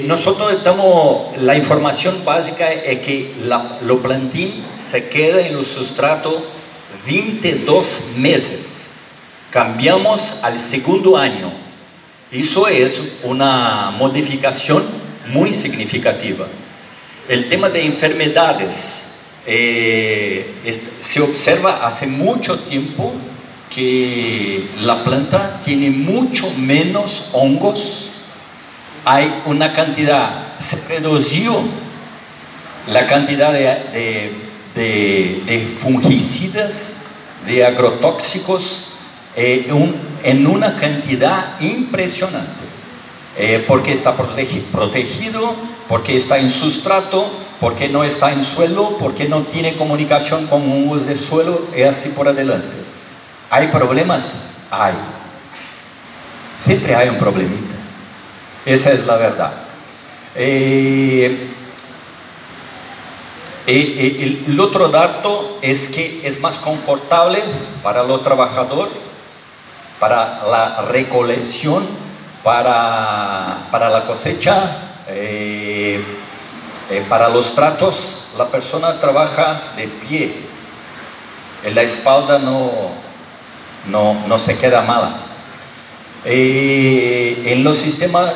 Nosotros damos la información básica es que lo plantín se queda en el sustrato 22 meses. Cambiamos al segundo año. Eso es una modificación muy significativa. El tema de enfermedades se observa hace mucho tiempo que la planta tiene mucho menos hongos. Hay una cantidad, se redució la cantidad de fungicidas, de agrotóxicos en una cantidad impresionante, porque está protegido, porque está en sustrato, porque no está en suelo, porque no tiene comunicación con hongos de suelo y así por adelante. ¿Hay problemas? Hay. Siempre hay un problemita. Esa es la verdad. El otro dato es que es más confortable para el trabajador, para la recolección, para la cosecha, para los tratos. La persona trabaja de pie, la espalda no se queda mala. En los sistemas,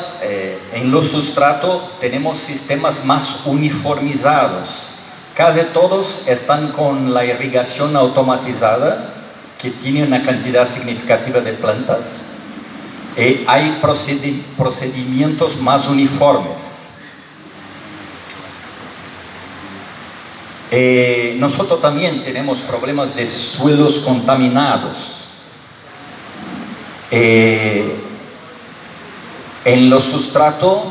en los sustratos tenemos sistemas más uniformizados. Casi todos están con la irrigación automatizada, que tiene una cantidad significativa de plantas. Hay procedimientos más uniformes. Nosotros también tenemos problemas de suelos contaminados. En los sustratos,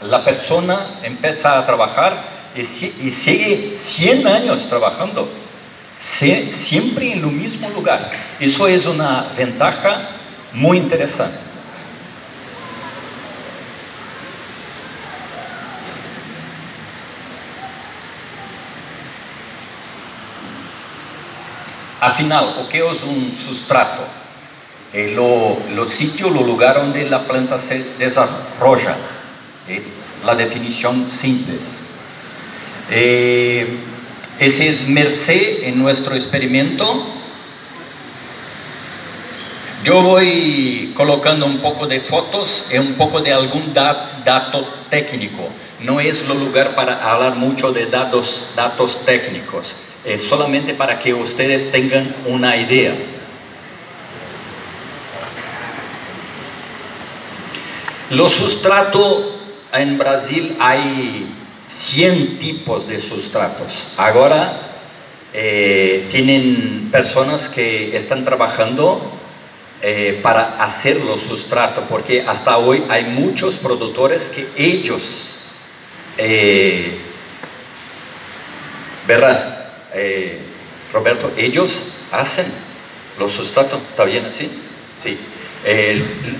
la persona empieza a trabajar y sigue 100 años trabajando, siempre en el mismo lugar. Eso es una ventaja muy interesante. Afinal, o que es un sustrato? Los sitios, los lugares donde la planta se desarrolla. La definición simple. Ese es merced en nuestro experimento. Yo voy colocando un poco de fotos y un poco de algún dato técnico. No es el lugar para hablar mucho de datos técnicos. Es solamente para que ustedes tengan una idea. Los sustratos en Brasil hay 100 tipos de sustratos. Ahora tienen personas que están trabajando para hacer los sustratos, porque hasta hoy hay muchos productores que ellos, ¿verdad? Roberto, ellos hacen los sustratos. ¿Está bien así? Sí.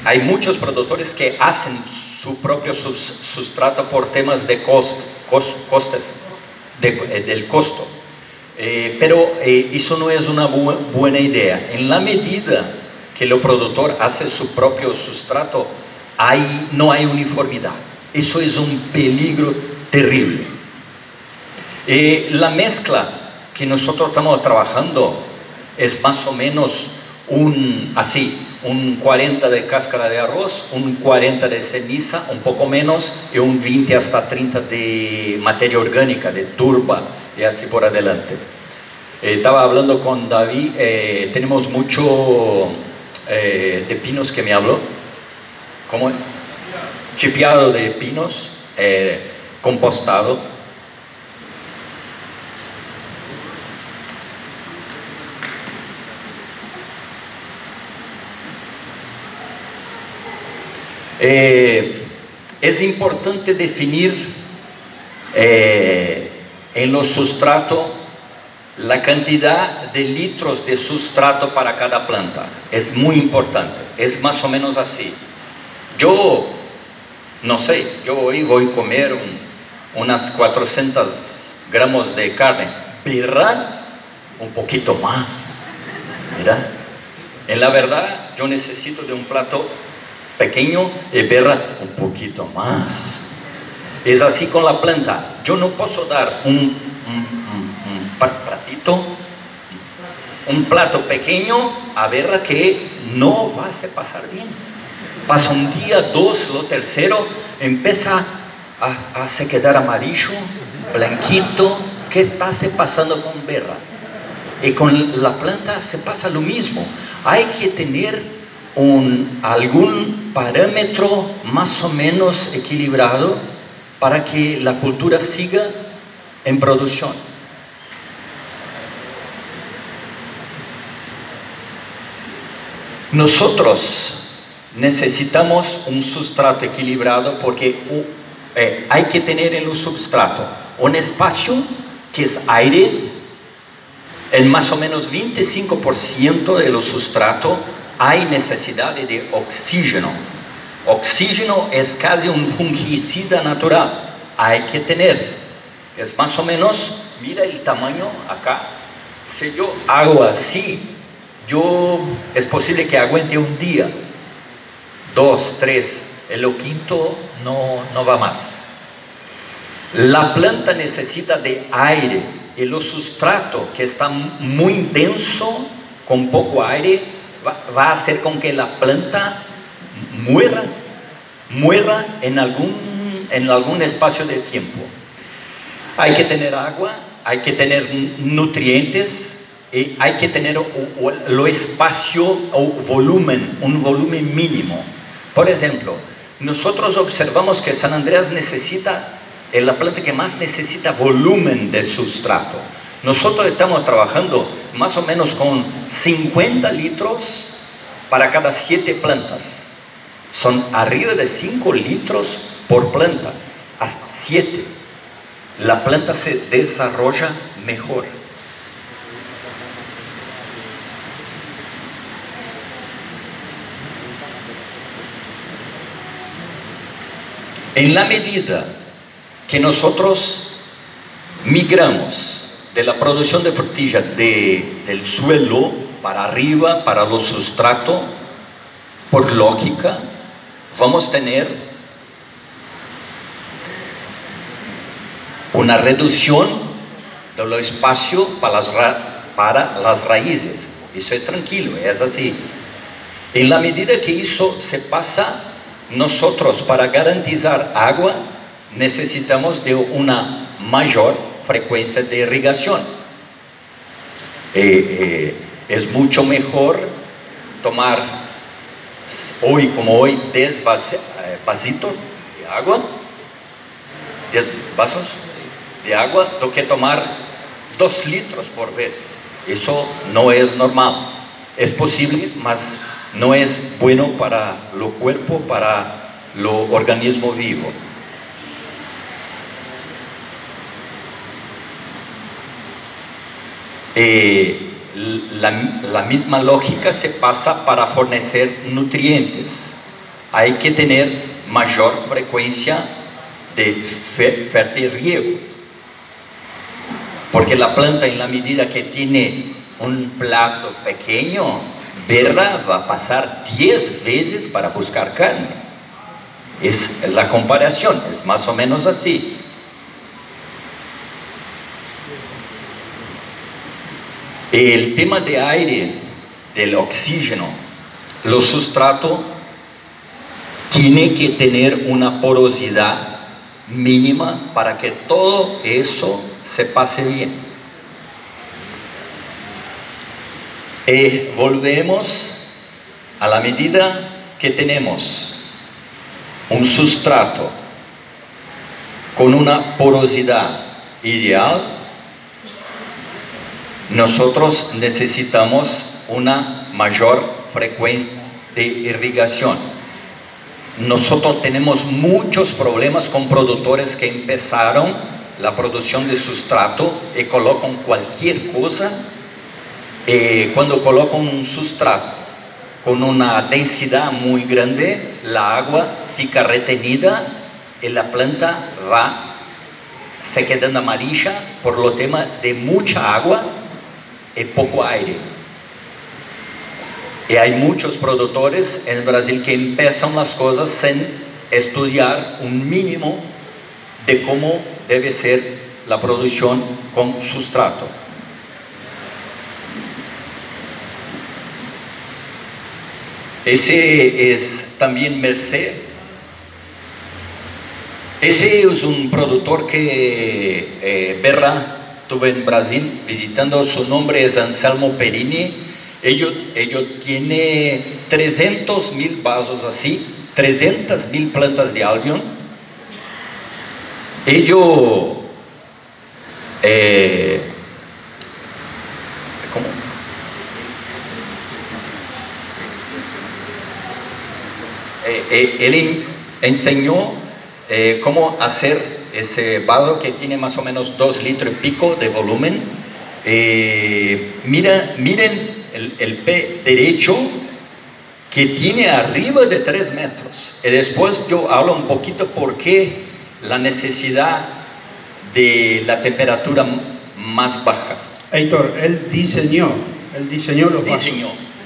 Hay muchos productores que hacen su propio sustrato por temas de costes, del costo. Pero eso no es una buena idea. En la medida que el productor hace su propio sustrato, no hay uniformidad. Eso es un peligro terrible. La mezcla que nosotros estamos trabajando es más o menos un 40 de cáscara de arroz, un 40 de ceniza, un poco menos, y un 20 hasta 30 de materia orgánica, de turba, y así por adelante. Estaba hablando con David, tenemos mucho de pinos que me habló, como chipeado de pinos, compostado. Es importante definir en los sustratos la cantidad de litros de sustrato para cada planta. Es muy importante, es más o menos así. Yo no sé, yo hoy voy a comer unas 400 gramos de carne, ¿verdad? Un poquito más, ¿verdad? En la verdad, yo necesito de un plato pequeño y berra un poquito más. Es así con la planta. Yo no puedo dar un plato pequeño a berra que no va a pasar bien. Pasa un día, dos, lo tercero, empieza a se quedar amarillo, blanquito. ¿Qué está pasando con berra? Y con la planta se pasa lo mismo. Hay que tener algún parámetro más o menos equilibrado para que la cultura siga en producción. Nosotros necesitamos un sustrato equilibrado porque hay que tener en el substrato un espacio que es aire. En más o menos 25% de los sustratos hay necesidad de oxígeno. Oxígeno es casi un fungicida natural. Hay que tener. Es más o menos, mira el tamaño acá. Si yo hago así, es posible que aguante un día, 2, 3, en lo quinto no va más. La planta necesita de aire y los sustratos que están muy denso, con poco aire, va a hacer con que la planta muera en algún espacio de tiempo. Hay que tener agua, hay que tener nutrientes, y hay que tener lo espacio o volumen, un volumen mínimo. Por ejemplo, nosotros observamos que San Andrés es la planta que más necesita volumen de sustrato. Nosotros estamos trabajando más o menos con 50 litros para cada 7 plantas. Son arriba de 5 litros por planta, hasta 7. La planta se desarrolla mejor. En la medida que nosotros migramos de la producción de frutilla del suelo para arriba, para los sustratos, por lógica, vamos a tener una reducción del espacio para las raíces. Eso es tranquilo, es así. En la medida que eso se pasa, nosotros, para garantizar agua, necesitamos de una mayor frecuencia de irrigación. Es mucho mejor tomar como hoy 10 vasitos de agua, 10 vasos de agua, do que tomar 2 litros por vez. Eso no es normal. Es posible, mas no es bueno para el cuerpo, para el organismo vivo. La misma lógica se pasa para fornecer nutrientes. Hay que tener mayor frecuencia de fertirriego, porque la planta, en la medida que tiene un plato pequeño, berra va a pasar 10 veces para buscar carne. Es la comparación, es más o menos así. El tema de aire, del oxígeno, los sustratos tiene que tener una porosidad mínima para que todo eso se pase bien. Volvemos a la medida que tenemos un sustrato con una porosidad ideal, nosotros necesitamos una mayor frecuencia de irrigación. Nosotros tenemos muchos problemas con productores que empezaron la producción de sustrato y colocan cualquier cosa. Cuando colocan un sustrato con una densidad muy grande, la agua fica retenida y la planta se quedando amarilla por lo tema de mucha agua y poco aire. Y hay muchos productores en Brasil que empiezan las cosas sin estudiar un mínimo de cómo debe ser la producción con sustrato. Ese es también Merced. Ese es un productor que Berra tuve en Brasil visitando. Su nombre es Anselmo Perini. Ellos tiene 300.000 vasos así, 300.000 plantas de Albion. Ellos ¿cómo? Él enseñó cómo hacer ese vaso que tiene más o menos 2 litros y pico de volumen. Miren el pie derecho que tiene arriba de 3 metros. Y después yo hablo un poquito por qué la necesidad de la temperatura más baja. Heitor, él diseñó los vasos.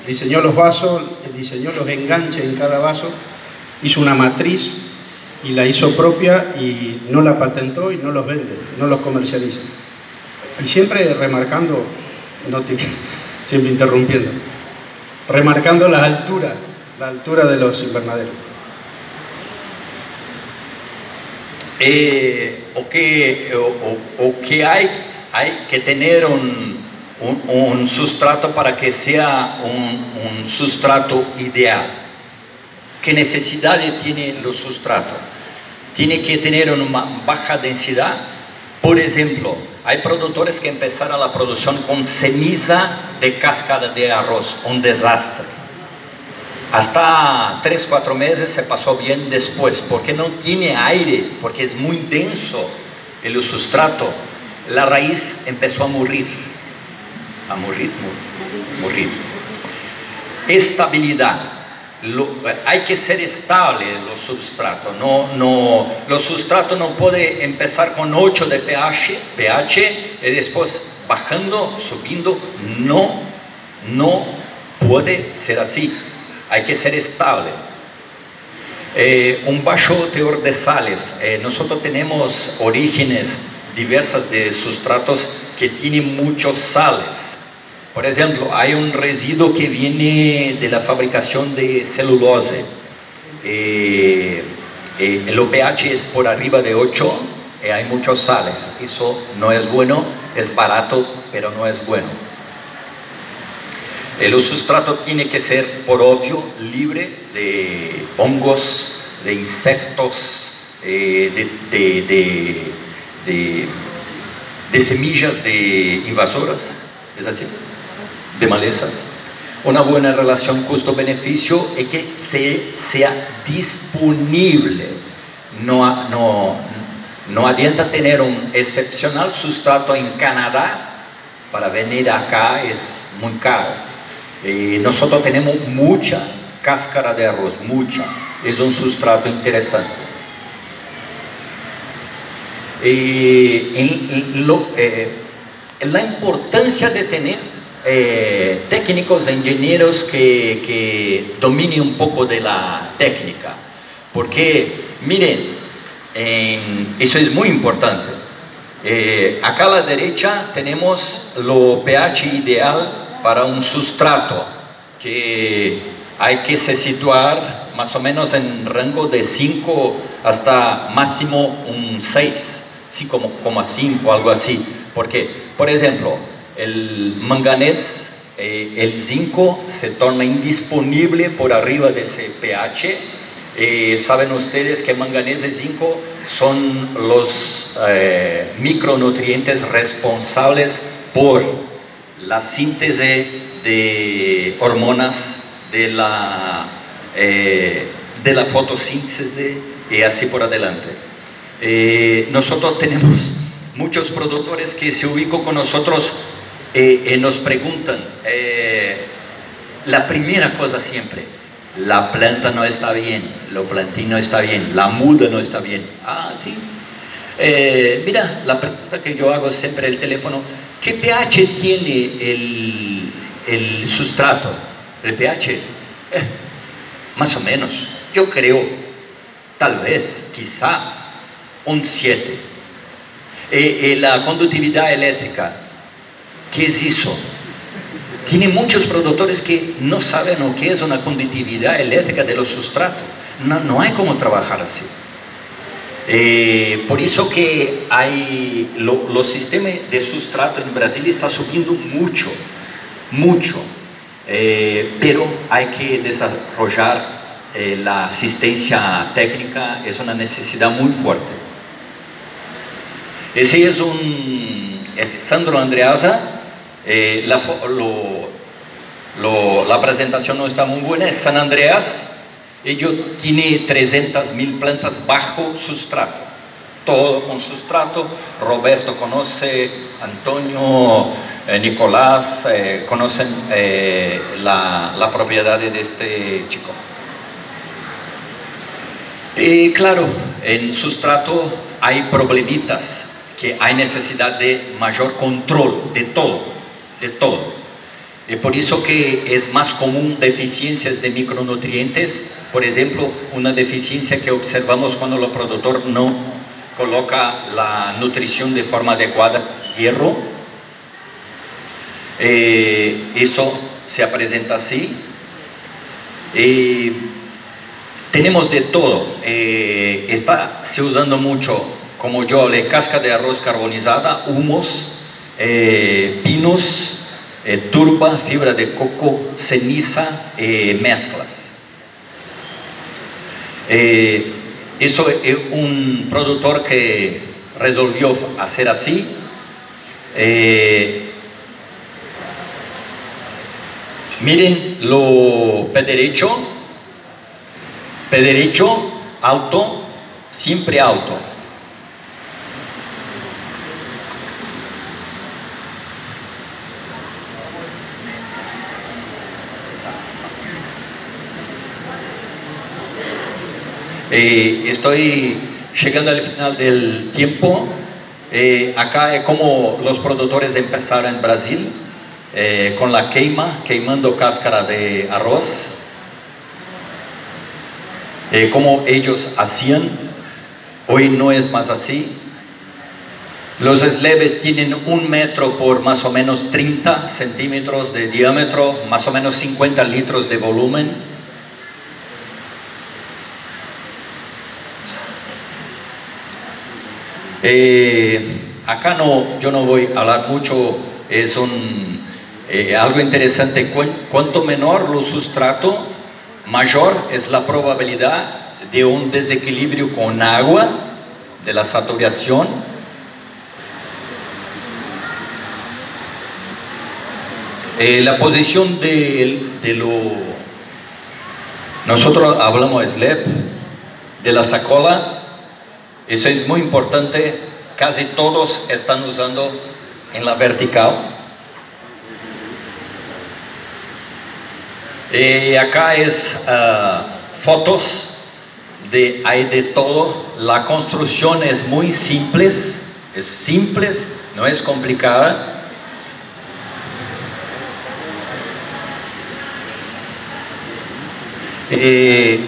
Diseñó los vasos, diseñó los enganches en cada vaso, hizo una matriz y la hizo propia y no la patentó y no los vende, no los comercializa. Y siempre remarcando, siempre interrumpiendo, remarcando la altura de los invernaderos. O que hay que tener un sustrato para que sea un sustrato ideal. ¿Qué necesidad tiene los sustratos? Tiene que tener una baja densidad. Por ejemplo, hay productores que empezaron la producción con ceniza de cáscara de arroz, un desastre. Hasta 3-4 meses se pasó bien después, porque no tiene aire, porque es muy denso el sustrato. La raíz empezó a morir. Estabilidad. Hay que ser estable los sustratos. Los sustratos no pueden empezar con 8 de pH y después bajando, subiendo. No puede ser así. Hay que ser estable. Un bajo teor de sales. Nosotros tenemos orígenes diversas de sustratos que tienen muchos sales. Por ejemplo, hay un residuo que viene de la fabricación de celulosa. El pH es por arriba de 8 y hay muchos sales. Eso no es bueno, es barato, pero no es bueno. El sustrato tiene que ser, por obvio, libre de hongos, de insectos, de semillas de invasoras, ¿es así? De malezas. Una buena relación costo-beneficio es que sea disponible. No adianta tener un excepcional sustrato en Canadá para venir acá, es muy caro. Nosotros tenemos mucha cáscara de arroz, mucha. Es un sustrato interesante. La importancia de tener técnicos e ingenieros que dominen un poco de la técnica, porque miren, eso es muy importante. Acá a la derecha tenemos lo pH ideal para un sustrato que hay que se situar más o menos en rango de 5 hasta máximo un 6, 5,5, algo así. Porque, por ejemplo, el manganés, el zinco se torna indisponible por arriba de ese pH. Saben ustedes que manganés y zinco son los micronutrientes responsables por la síntesis de hormonas de la fotosíntesis y así por adelante. Nosotros tenemos muchos productores que se ubican con nosotros y nos preguntan, la primera cosa siempre, la planta no está bien, lo plantín no está bien, la muda no está bien. Ah, sí. Mira, la pregunta que yo hago siempre en el teléfono, ¿qué pH tiene el sustrato? el pH, más o menos, yo creo, tal vez, quizá, un 7. La conductividad eléctrica, ¿qué es eso? Tiene muchos productores que no saben lo que es una conductividad eléctrica de los sustratos. No hay cómo trabajar así. Por eso que hay los sistemas de sustrato en Brasil está subiendo mucho, pero hay que desarrollar la asistencia técnica, es una necesidad muy fuerte. Ese es Sandro Andreasa. La presentación no está muy buena. Es San Andreas. Ellos tienen 300.000 plantas bajo sustrato, todo con sustrato. Roberto conoce, Antonio, Nicolás conocen la propiedad de este chico. Y claro, en sustrato hay problemitas, que hay necesidad de mayor control de todo. Y por eso que es más común deficiencias de micronutrientes. Por ejemplo, una deficiencia que observamos cuando el productor no coloca la nutrición de forma adecuada, hierro. Eso se presenta así. Tenemos de todo. Está se usando mucho, como yo hablé, casca de arroz carbonizada, humos, pinos, turba, fibra de coco, ceniza, mezclas. Eso es un productor que resolvió hacer así. Miren lo pie derecho, alto, siempre alto. Estoy llegando al final del tiempo. Acá es como los productores empezaron en Brasil, con la quemando cáscara de arroz, como ellos hacían. Hoy no es más así. Los slabs tienen 1 metro por más o menos 30 centímetros de diámetro, más o menos 50 litros de volumen. Acá yo no voy a hablar mucho, es algo interesante. Cuanto menor el sustrato, mayor es la probabilidad de un desequilibrio con agua, de la saturación. La posición nosotros hablamos slab, de la sacola. Eso es muy importante, casi todos están usando en la vertical. Acá es fotos, hay de todo. La construcción es muy simple, no es complicada.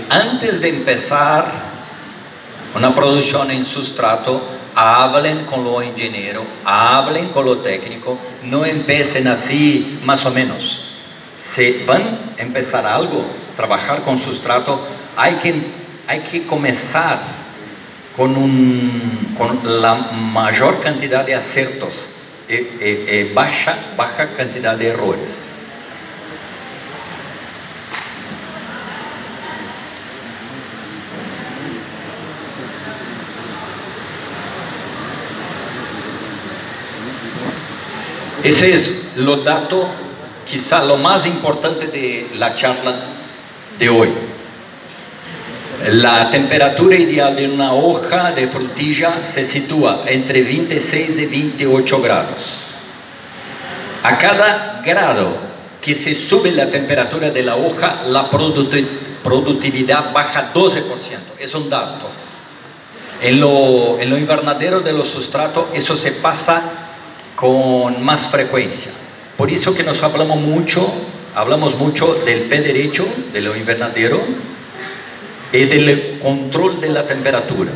Antes de empezar una producción en sustrato, hablen con los ingenieros, hablen con lo técnico, no empiecen así más o menos. Si van a empezar algo, trabajar con sustrato, hay que comenzar con la mayor cantidad de aciertos, baja cantidad de errores. Ese es los datos, quizá lo más importante de la charla de hoy. La temperatura ideal de una hoja de frutilla se sitúa entre 26 y 28 grados. A cada grado que se sube la temperatura de la hoja, la productividad baja 12%. Es un dato. En lo invernadero de los sustratos, eso se pasa con más frecuencia. Por eso que nos hablamos mucho hablamos mucho del pie derecho, de lo invernadero, y del control de la temperatura.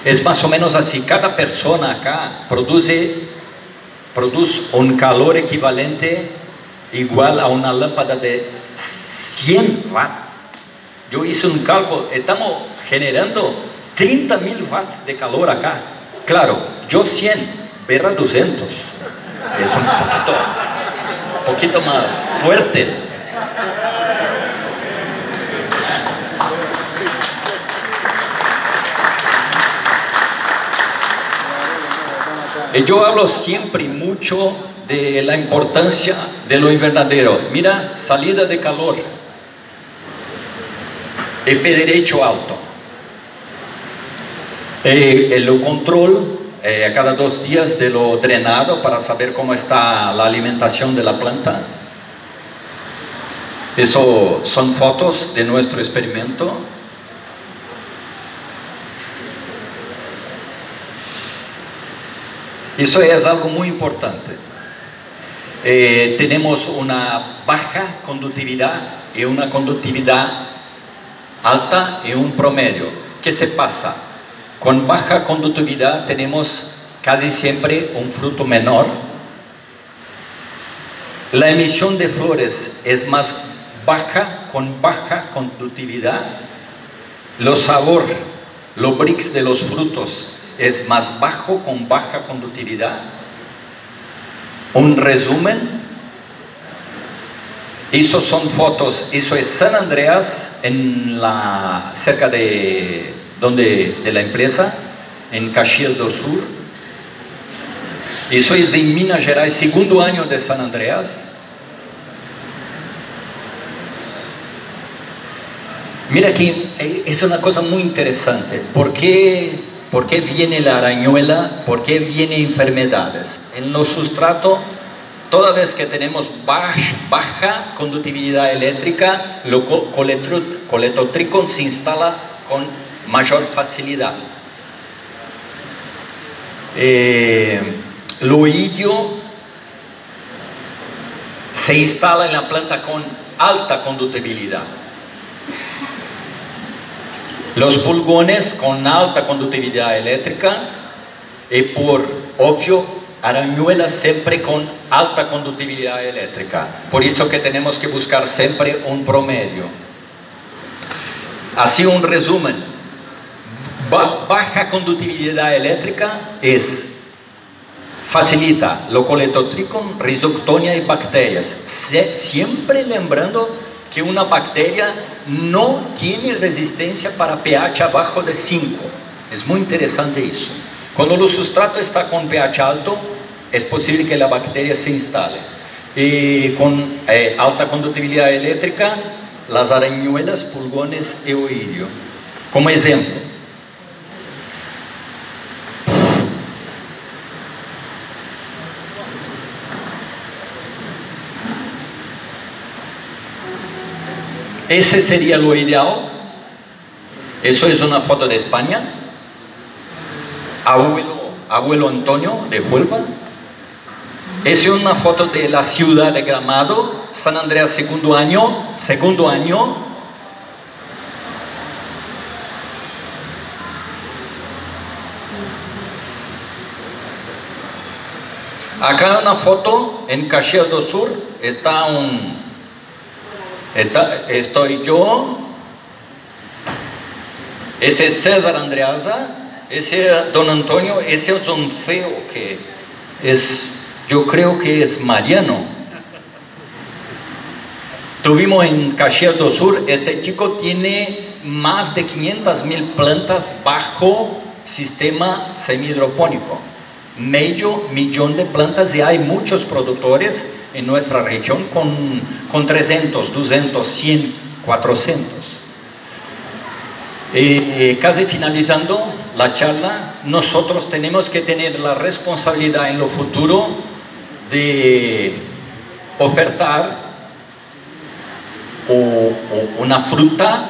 Es más o menos así, cada persona acá produce un calor equivalente igual a una lámpara de 100 watts. Yo hice un cálculo, estamos generando 30.000 watts de calor acá. Claro, yo 100, Berra 200. Es un poquito más fuerte. Yo hablo siempre mucho de la importancia de lo invernadero. Mira, salida de calor, el pie derecho alto, el control a cada 2 días de lo drenado para saber cómo está la alimentación de la planta. Eso son fotos de nuestro experimento. Eso es algo muy importante. Tenemos una baja conductividad y una conductividad alta y un promedio. ¿Qué se pasa? Con baja conductividad tenemos casi siempre un fruto menor. La emisión de flores es más baja con baja conductividad. Los sabor, los brix de los frutos es más bajo con baja conductividad. Un resumen, eso son fotos, eso es San Andreas, cerca de la empresa, en Caxias do Sur. Eso es en Minas Gerais, segundo año de San Andreas. Mira aquí, es una cosa muy interesante. ¿Por qué viene la arañuela? ¿Por qué vienen enfermedades? En los sustratos, toda vez que tenemos baja conductividad eléctrica, el coletotricon se instala con mayor facilidad. El oidio se instala en la planta con alta conductividad. Los pulgones con alta conductividad eléctrica y por obvio arañuelas siempre con alta conductividad eléctrica. Por eso que tenemos que buscar siempre un promedio. Así un resumen. Baja conductividad eléctrica facilita lo coletotricon, rhizoctonia y bacterias. Siempre lembrando que una bacteria no tiene resistencia para pH abajo de 5. Es muy interesante eso. Cuando el sustrato está con pH alto, es posible que la bacteria se instale. Y con alta conductividad eléctrica, las arañuelas, pulgones y oidio. Como ejemplo, ese sería lo ideal. Eso es una foto de España. Abuelo Antonio de Huelva. Esa es una foto de la ciudad de Gramado, San Andreas, segundo año. Acá una foto en Caxias do Sur. Estoy yo, ese es César Andreasa, ese es Don Antonio, ese es un feo que yo creo que es Mariano. Tuvimos en Caxias do Sur, este chico tiene más de 500.000 plantas bajo sistema semi-hidropónico. Medio millón de plantas, y hay muchos productores en nuestra región con 300, 200, 100, 400. Casi finalizando la charla, nosotros tenemos que tener la responsabilidad en lo futuro de ofertar una fruta.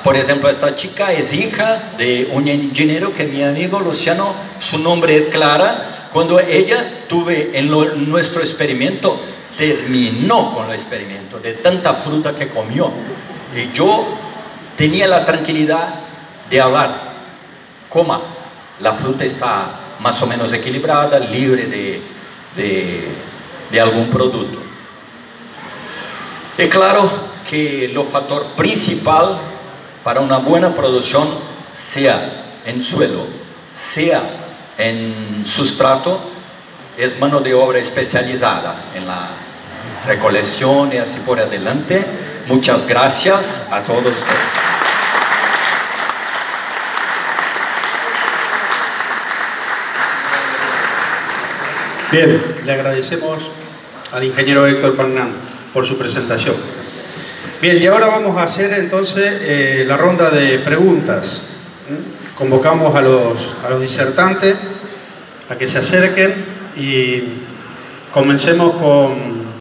Por ejemplo, esta chica es hija de un ingeniero que mi amigo Luciano, su nombre es Clara. Cuando ella tuve en nuestro experimento terminó con el experimento de tanta fruta que comió. Y yo tenía la tranquilidad de hablar, coma, la fruta está más o menos equilibrada, libre de algún producto. Es claro que el factor principal para una buena producción, sea en suelo, sea en sustrato, es mano de obra especializada en la recolección y así por adelante. Muchas gracias a todos. Bien, le agradecemos al ingeniero Héctor Pagnán por su presentación. Bien, y ahora vamos a hacer entonces la ronda de preguntas. Convocamos a los disertantes a que se acerquen y comencemos con